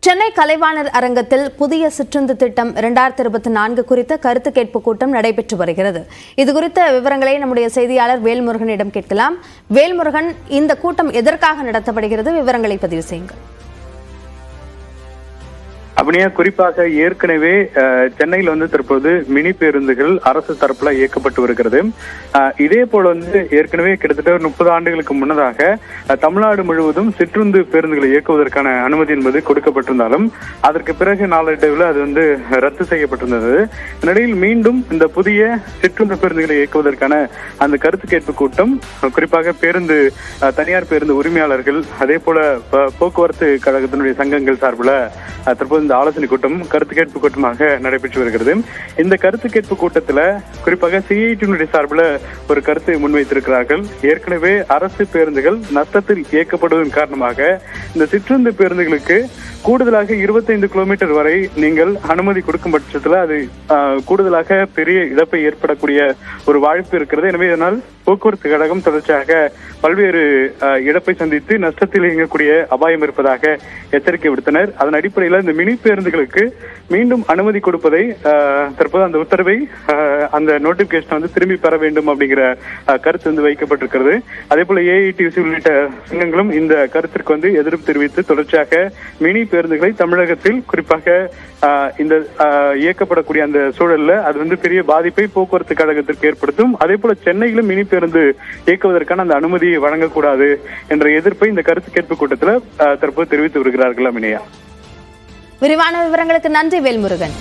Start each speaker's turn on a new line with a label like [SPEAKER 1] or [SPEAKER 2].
[SPEAKER 1] சென்னை கலைவாணர் அரங்கத்தில் புதிய சிற்றுந்து திட்டம் 2024 குறித்த கருத்து கேட்பு கூட்டம் நடைபெற்று வருகிறது. இதுகுறித்த விவரங்களை நம்முடைய செய்தியாளர் வேல்முருகனிடம் கேட்கலாம். வேல்முருகன், இந்த கூட்டம் எதற்காக நடத்தப்படுகிறது? விவரங்களை பதிவு செய்யுங்கள்.
[SPEAKER 2] அப்படியே குறிப்பாக ஏற்கனவே சென்னையில் தற்போது மினி பேருந்துகள் அரசு தரப்புல இயக்கப்பட்டு வருகிறது. இதே போல ஏற்கனவே கிட்டத்தட்ட 30 ஆண்டுகளுக்கு முன்னதாக தமிழ்நாடு முழுவதும் சிற்றுந்து பேருந்துகளை இயக்குவதற்கான அனுமதி என்பது கொடுக்கப்பட்டிருந்தாலும் அதற்கு பிறகு நாளடைவில் அது ரத்து செய்யப்பட்டிருந்தது. இந்நிலையில் மீண்டும் இந்த புதிய சிற்றுந்து பேருந்துகளை இயக்குவதற்கான அந்த கருத்து கேட்பு கூட்டம் குறிப்பாக தனியார் பேருந்து உரிமையாளர்கள் அதே போல போக்குவரத்து கழகத்தினுடைய சங்கங்கள் சார்பில் தற்போது இந்த ஆலோசனை கூட்டம் கருத்து கேட்பு கூட்டமாக நடைபெற்று வருகிறது. இந்த கருத்து கேட்பு கூட்டத்தில் குறிப்பாக சிஐடியினுடைய சார்பில் ஒரு கருத்தை முன்வைத்திருக்கிறார்கள். ஏற்கனவே அரசு பேருந்துகள் நஷ்டத்தில் இயக்கப்படுவதன் காரணமாக இந்த சிற்றுந்து பேருந்துகளுக்கு கூடுதலாக 25 கிலோமீட்டர் வரை நீங்கள் அனுமதி கொடுக்கும் பட்சத்தில் அது கூடுதலாக பெரிய இழப்பை ஏற்படக்கூடிய ஒரு வாய்ப்பு இருக்கிறது. எனவே இதனால் போக்குவரத்து கழகம் தொடர்ச்சியாக பல்வேறு இழப்பை சந்தித்து நஷ்டத்தில் இயங்கக்கூடிய அபாயம் இருப்பதாக எச்சரிக்கை விடுத்தனர். அதன் அடிப்படையில் இந்த மினி பேருந்துகளுக்கு மீண்டும் அனுமதி கொடுப்பதை தற்போது அந்த உத்தரவை அந்த நோட்டிபிகேஷன் திரும்பி பெற வேண்டும் அப்படிங்கிற கருத்து வைக்கப்பட்டிருக்கிறது. அதே போல ஏஐடிசி உள்ளிட்ட சங்கங்களும் இந்த கருத்திற்கு எதிர்ப்பு தெரிவித்து தொடர்ச்சியாக மினி பேருந்துகளை தமிழகத்தில் குறிப்பாக இந்த இயக்கப்படக்கூடிய அந்த சூழல்ல அது பெரிய பாதிப்பை போக்குவரத்து கழகத்திற்கு ஏற்படுத்தும். அதே போல சென்னையிலும் மினி பேருந்து இயக்குவதற்கான அந்த அனுமதியை வழங்கக்கூடாது என்ற எதிர்ப்பை இந்த கருத்து கேட்பு கூட்டத்தில் தற்போது தெரிவித்து வருகிறார்கள். அமினையா,
[SPEAKER 1] விரிவான விவரங்களுக்கு நன்றி வேல்முருகன்.